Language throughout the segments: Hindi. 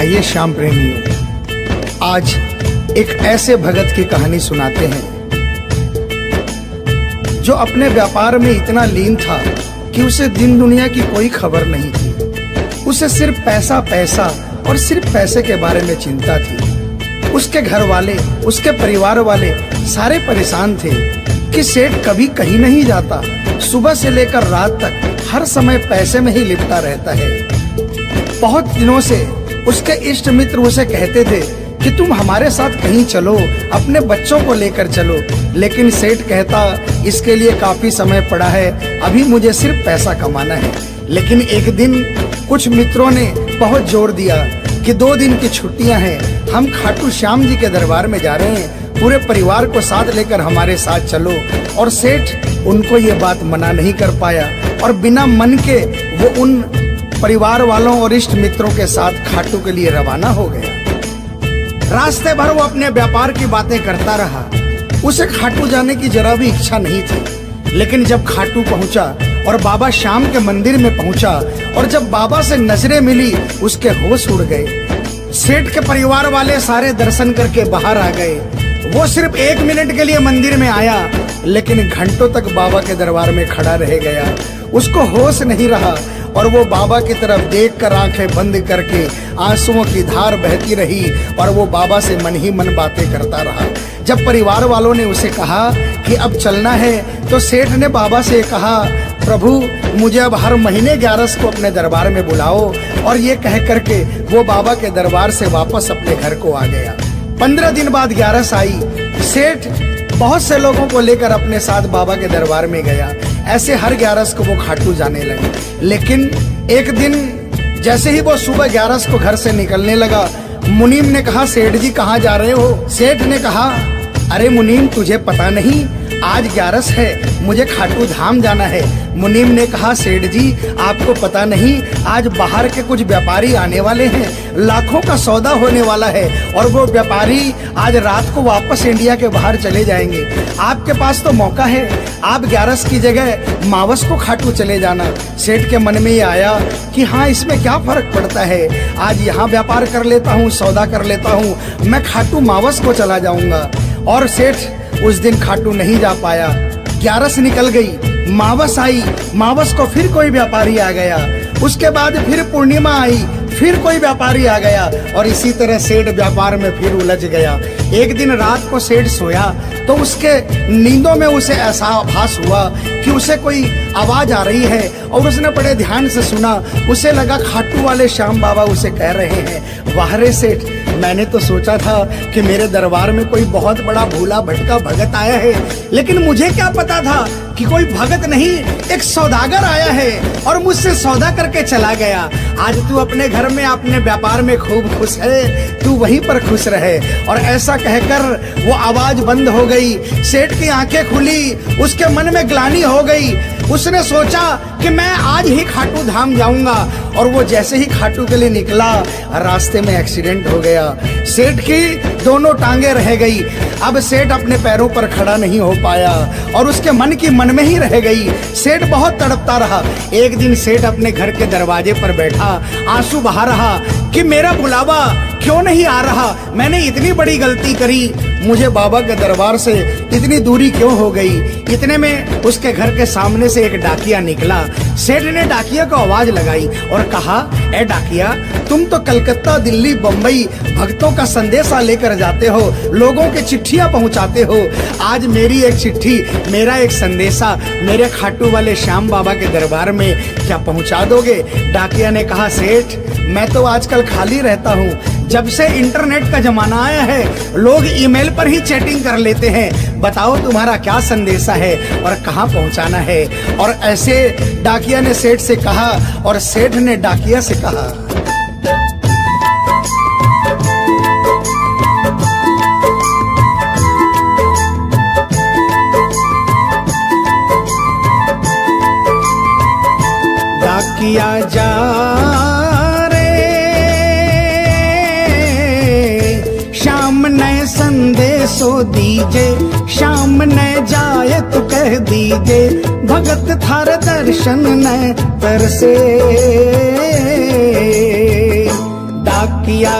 आइए श्याम प्रेमियों, आज एक ऐसे भगत की कहानी सुनाते हैं जो अपने व्यापार में इतना लीन था कि उसे दिन दुनिया की कोई खबर नहीं थी। उसे सिर्फ पैसा पैसा और सिर्फ पैसे के बारे में चिंता थी। उसके घर वाले, उसके परिवार वाले सारे परेशान थे कि सेठ कभी कहीं नहीं जाता, सुबह से लेकर रात तक हर समय पैसे में ही लिपटा रहता है। बहुत दिनों से उसके इष्ट मित्र उसे कहते थे कि तुम हमारे साथ कहीं चलो, अपने बच्चों को लेकर चलो, लेकिन सेठ कहता इसके लिए काफी समय पड़ा है, अभी मुझे सिर्फ पैसा कमाना है। लेकिन एक दिन कुछ मित्रों ने बहुत जोर दिया कि 2 दिन की छुट्टियां हैं, हम खाटू श्याम जी के दरबार में जा रहे हैं, पूरे परिवार को साथ लेकर हमारे साथ चलो। और सेठ उनको ये बात मना नहीं कर पाया और बिना मन के वो उन परिवार वालों और इष्ट मित्रों के साथ खाटू के लिए रवाना हो गया। रास्ते भर वो अपने व्यापार की बातें करता रहा। उसे खाटू जाने की जरा भी इच्छा नहीं थी। लेकिन जब खाटू पहुंचा और बाबा श्याम के मंदिर में पहुंचा और जब बाबा से नजरें मिली, उसके होश उड़ गए। सेठ के परिवार वाले सारे दर्शन करके बाहर आ गए। वो सिर्फ 1 मिनट के लिए मंदिर में आया, लेकिन घंटों तक बाबा के दरबार में खड़ा रह गया। उसको होश नहीं रहा और वो बाबा की तरफ देखकर आंखें बंद करके आंसुओं की धार बहती रही और वो बाबा से मन ही मन बातें करता रहा। जब परिवार वालों ने उसे कहा कि अब चलना है, तो सेठ ने बाबा से कहा, प्रभु मुझे अब हर महीने 11 को अपने दरबार में बुलाओ। और ये कह करके वो बाबा के दरबार से वापस अपने घर को आ गया। 15 दिन बाद 11 आई। सेठ बहुत से लोगों को लेकर अपने साथ बाबा के दरबार में गया। ऐसे हर 11 को वो खाटू जाने लगे। लेकिन एक दिन जैसे ही वो सुबह 11 को घर से निकलने लगा, मुनीम ने कहा, सेठ जी कहाँ जा रहे हो? सेठ ने कहा, अरे मुनीम तुझे पता नहीं, आज 11 है, मुझे खाटू धाम जाना है। मुनीम ने कहा, सेठ जी आपको पता नहीं, आज बाहर के कुछ व्यापारी आने वाले हैं, लाखों का सौदा होने वाला है और वो व्यापारी आज रात को वापस इंडिया के बाहर चले जाएंगे। आपके पास तो मौका है, आप 11 की जगह मावस को खाटू चले जाना। सेठ के मन में ये आया कि हाँ, इसमें क्या फर्क पड़ता है, आज यहाँ व्यापार कर लेता हूँ, सौदा कर लेता हूँ, मैं खाटू मावस को चला जाऊंगा। और सेठ उस दिन खाटू नहीं जा पाया। 11 निकल गई, मावस आई, मावस को फिर कोई व्यापारी आ गया, उसके बाद फिर पूर्णिमा आई, फिर कोई व्यापारी आ गया और इसी तरह सेठ व्यापार में फिर उलझ गया। एक दिन रात को सेठ सोया तो उसके नींदों में उसे ऐसा आभास हुआ कि उसे कोई आवाज आ रही है और उसने बड़े ध्यान से सुना। उसे लगा खाटू वाले श्याम बाबा उसे कह रहे हैं, वाह रे सेठ, मैंने तो सोचा था कि मेरे दरबार में कोई बहुत बड़ा भूला भटका भगत आया है, लेकिन मुझे क्या पता था कि कोई भगत नहीं, एक सौदागर आया है और मुझसे सौदा करके चला गया। आज तू अपने घर में, अपने व्यापार में खूब खुश है, तू वहीं पर खुश रहे। और ऐसा कहकर वो आवाज बंद हो गई। सेठ की आंखें खुली, उसके मन में ग्लानि हो गई। उसने सोचा कि मैं आज ही खाटू धाम जाऊंगा और वो जैसे ही खाटू के लिए निकला, रास्ते में एक्सीडेंट हो गया। सेठ की दोनों टांगे रह गई। अब सेठ अपने पैरों पर खड़ा नहीं हो पाया और उसके मन की मन में ही रह गई। सेठ बहुत तड़पता रहा। एक दिन सेठ अपने घर के दरवाजे पर बैठा, आंसू बहा रहा कि मेरा बुलावा क्यों नहीं आ रहा, मैंने इतनी बड़ी गलती करी, मुझे बाबा के दरबार से इतनी दूरी क्यों हो गई। इतने में उसके घर के सामने से एक डाकिया निकला। सेठ ने डाकिया को आवाज लगाई और कहा, ए डाकिया, तुम तो कलकत्ता, दिल्ली, बम्बई भक्तों का संदेशा लेकर जाते हो, लोगों के चिट्ठियां पहुंचाते हो। आज मेरी एक चिट्ठी, मेरा एक संदेशा मेरे खाटू वाले श्याम बाबा के दरबार में क्या पहुंचा दोगे? डाकिया ने कहा, सेठ मैं तो आजकल खाली रहता हूँ, जब से इंटरनेट का जमाना आया है लोग ईमेल पर ही चैटिंग कर लेते हैं, बताओ तुम्हारा क्या संदेशा है और कहाँ पहुँचाना है। और ऐसे डाकिया ने सेठ से कहा और सेठ ने डाकिया से कहा। डाकिया जा संदेशो दीजे, शाम न जाए तो कह दीजे, भगत थार दर्शन न तरसे। डाकिया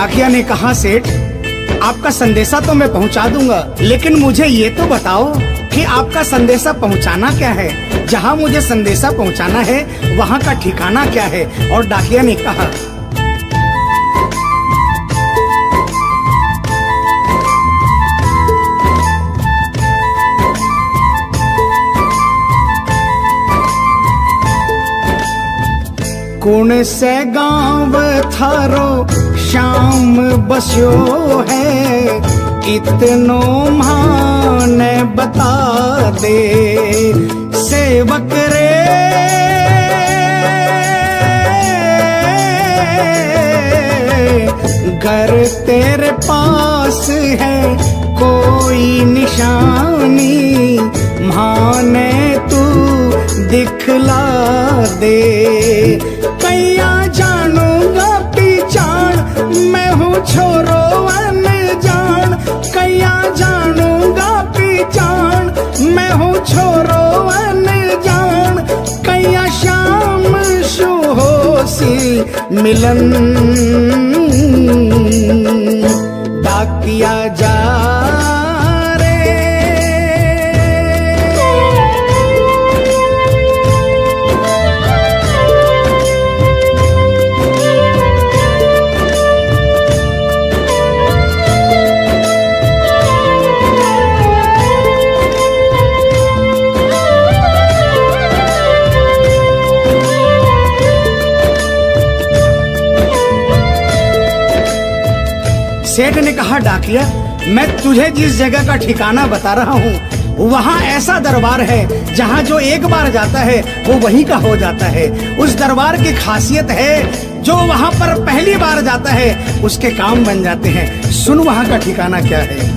डाकिया ने कहा, सेठ आपका संदेशा तो मैं पहुंचा दूंगा, लेकिन मुझे ये तो बताओ कि आपका संदेशा पहुंचाना क्या है। जहां मुझे संदेशा पहुंचाना है वहां का ठिकाना क्या है। और डाकिया ने कहा, कौन से गांव थारो शाम बस्यो है, इतनो माने बता दे सेवक रे। घर तेरे पास है कोई निशानी, माने तू दिखला दे। कैया जानूंगा पहचान, मैं हूँ छोरो अनजान। कैया जानूंगा पहचान, मैं हूँ छोरो अनजान। कैया शाम शु होसी मिलन, डाकिया जा सेठ ने कहा, डाकिया मैं तुझे जिस जगह का ठिकाना बता रहा हूँ वहाँ ऐसा दरबार है जहाँ जो एक बार जाता है वो वहीं का हो जाता है। उस दरबार की खासियत है जो वहाँ पर पहली बार जाता है उसके काम बन जाते हैं। सुन वहाँ का ठिकाना क्या है।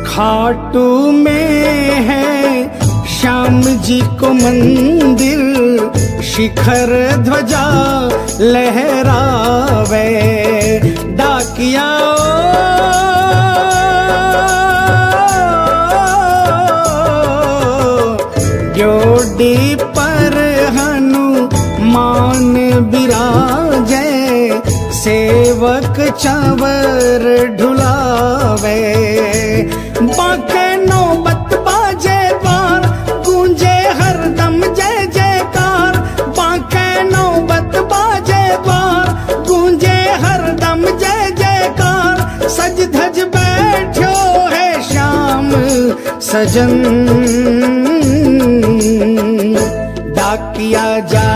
खाटू में है श्याम जी को मंदिर, शिखर ध्वजा लहरावे। डाकिया जोड़ी पर हनुमान बिराजे, सेवक चावर ढुलावे। बाके नौबत बाजे द्वार, गूंजे हरदम जय जयकार। बाके नौबत बाजे द्वार, गूंजे हरदम जय जयकार। सज धज बैठो है श्याम सजन, डाकिया जा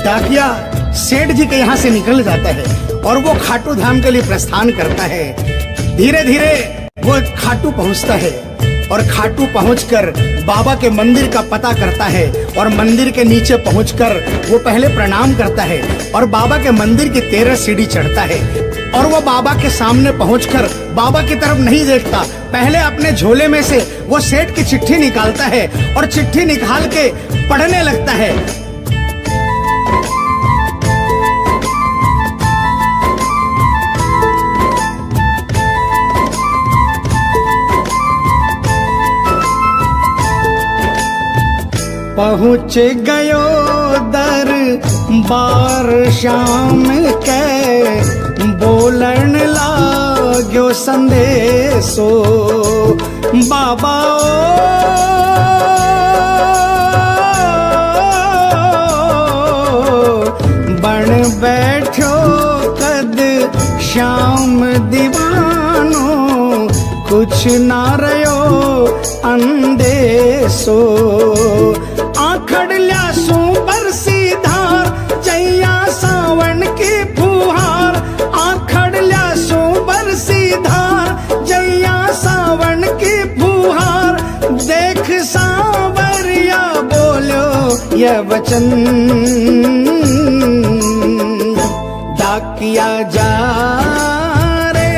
डाकिया सेठ जी के यहाँ से निकल जाता है और वो खाटू धाम के लिए प्रस्थान करता है। धीरे धीरे वो खाटू पहुँचता है और खाटू पहुंचकर बाबा के मंदिर का पता करता है और मंदिर के नीचे पहुंचकर वो पहले प्रणाम करता है और बाबा के मंदिर की 13 सीढ़ी चढ़ता है। और वो बाबा के सामने पहुंचकर बाबा की तरफ नहीं देखता, पहले अपने झोले में से वो सेठ की चिट्ठी निकालता है और चिट्ठी निकाल के पढ़ने लगता है। पहुँच गयो दरबार श्याम के, बोलन लाग्यो संदेशो। बाबा बन बैठो कद श्याम दीवानो, कुछ ना रयो अंदेशो। आखड़ ल्यासू बरसी धार, जैया सावन की फुहार। आखड़ ल्यासू बरसी धार, जैया सावन की फुहार। देख सांवरिया बोलो ये वचन, डाकिया जा रे।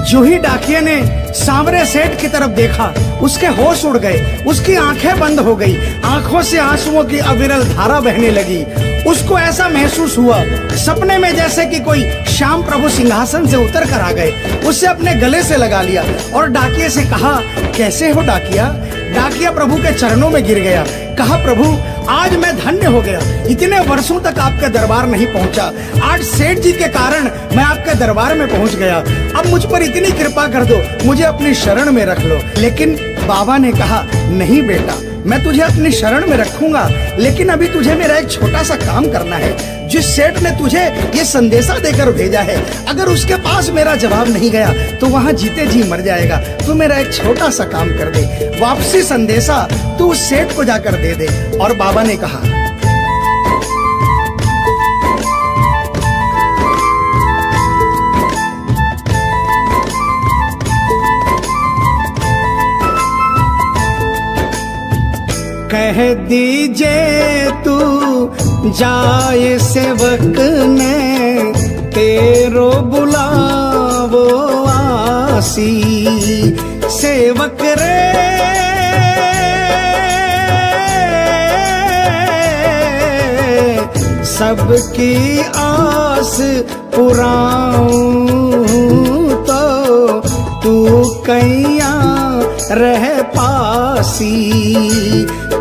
जो ही डाकिया ने सांवरे सेठ की तरफ देखा, उसके होश उड़ गए, उसकी आंखें बंद हो गई, आंखों से आंसुओं की अविरल धारा बहने लगी। उसको ऐसा महसूस हुआ सपने में जैसे कि कोई श्याम प्रभु सिंहासन से उतर कर आ गए। उससे अपने गले से लगा लिया और डाकिये से कहा, कैसे हो डाकिया? डाकिया प्रभु के चरणों में गिर गया, कहा, प्रभु आज मैं धन्य हो गया, इतने वर्षों तक आपके दरबार नहीं पहुंचा, आज सेठ जी के कारण मैं आपके दरबार में पहुंच गया। अब मुझ पर इतनी कृपा कर दो, मुझे अपनी शरण में रख लो। लेकिन बाबा ने कहा, नहीं बेटा, मैं तुझे अपनी शरण में रखूंगा, लेकिन अभी तुझे मेरा एक छोटा सा काम करना है। जिस सेठ ने तुझे ये संदेशा देकर भेजा है, अगर उसके पास मेरा जवाब नहीं गया तो वहां जीते जी मर जाएगा। तू मेरा एक छोटा सा काम कर दे, वापसी संदेशा तू उस सेठ को जाकर दे दे। और बाबा ने कहा, कह दीजिए तू जाए सेवक ने तेरो बुलावो आसी। सेवक रे सबकी आस पुराऊं तो तू कैया रह पासी।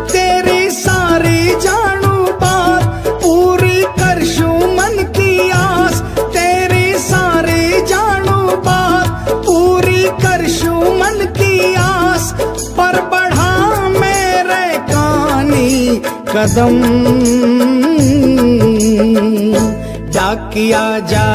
तेरी सारी जानू बात पूरी करशू मन की आस, तेरी सारी जानू बात पूरी करशू मन की आस। पर बढ़ा मेरे कानी कदम डाकिया जा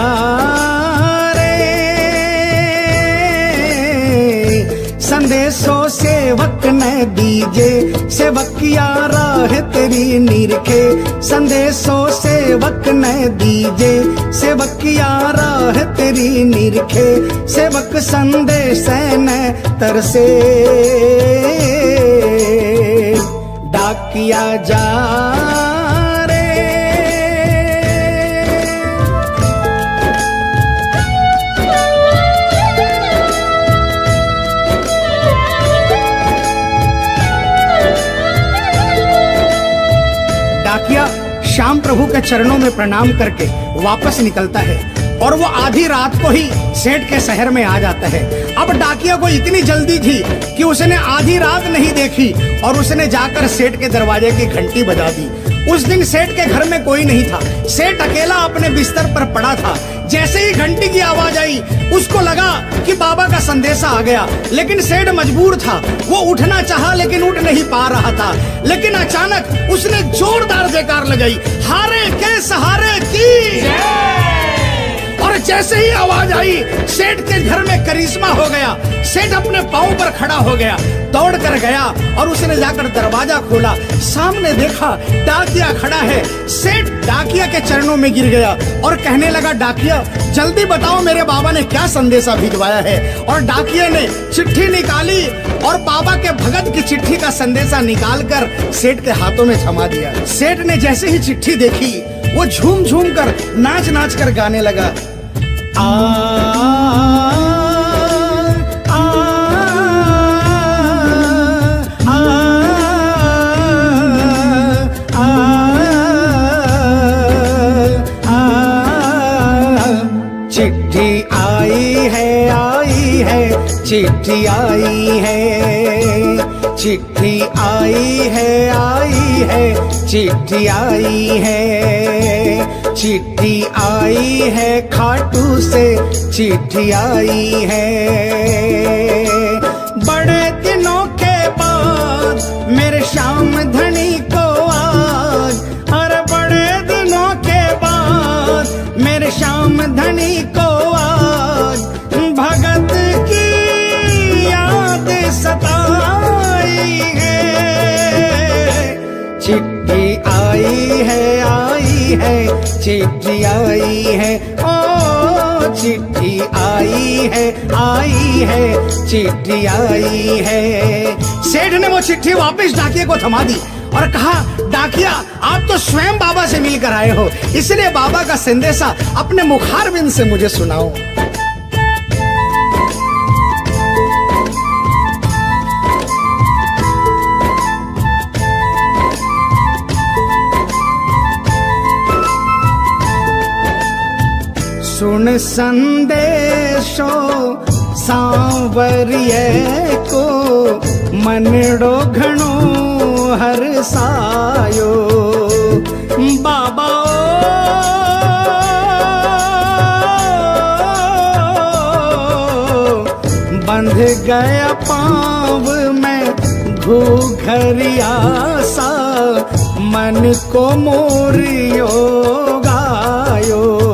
संदेशो सेवक ने दीजे, सेवकिया राह तेरी निरखे। संदेशो सेवक ने दीजे, सेवकिया राह तेरी निरखे। सेवक संदेश न तरसे डाकिया जा डाकिया श्याम प्रभु के चरणों में प्रणाम करके वापस निकलता है और वो आधी रात को ही सेठ के शहर में आ जाता है। अब डाकिया को इतनी जल्दी थी कि उसने आधी रात नहीं देखी और उसने जाकर सेठ के दरवाजे की घंटी बजा दी। उस दिन सेठ के घर में कोई नहीं था, सेठ अकेला अपने बिस्तर पर पड़ा था। जैसे ही घंटी की आवाज आई उसको लगा कि बाबा का संदेशा आ गया, लेकिन सेठ मजबूर था, वो उठना चाहा लेकिन उठ नहीं पा रहा था। लेकिन अचानक उसने जोरदार जयकार लगाई, हारे के सहारे की। और जैसे ही आवाज आई सेठ के घर में करिश्मा हो गया। सेठ अपने पांव पर खड़ा हो गया, दौड़ कर गया और उसने जाकर दरवाजा खोला। सामने देखा डाकिया खड़ा है। सेठ डाकिया के चरणों में गिर गया और कहने लगा, डाकिया जल्दी बताओ मेरे बाबा ने क्या संदेशा भिजवाया है। और डाकिया ने चिट्ठी निकाली और बाबा के भगत की चिट्ठी का संदेशा निकालकर सेठ के हाथों में थमा दिया। सेठ ने जैसे ही चिट्ठी देखी वो झूम झूम कर नाच नाच कर गाने लगा, आ, आ, आ, आ, आ, चिट्ठी आई है, चिट्ठी आई है, चिट्ठी आई है, चिट्ठी आई है, चिट्ठी आई है, खाटू से चिट्ठी आई है। बड़े दिनों के बाद मेरे श्याम धनी को आज, अरे बड़े दिनों के बाद मेरे श्याम धनी को आज भगत की याद सताई है। चिट्ठी आई है, चिट्ठी आई है, ओ चिट्ठी आई है, चिट्ठी आई है। सेठ ने वो चिट्ठी वापस डाकिया को थमा दी और कहा, डाकिया आप तो स्वयं बाबा से मिलकर आए हो, इसलिए बाबा का संदेशा अपने मुखारबिंद से मुझे सुनाओ। गुण संदेशो सांवरिये को मनड़ो घणो हरसायो। बाबा बंध गया पाँव में घूघरिया सा, मन को मोरियो गायो।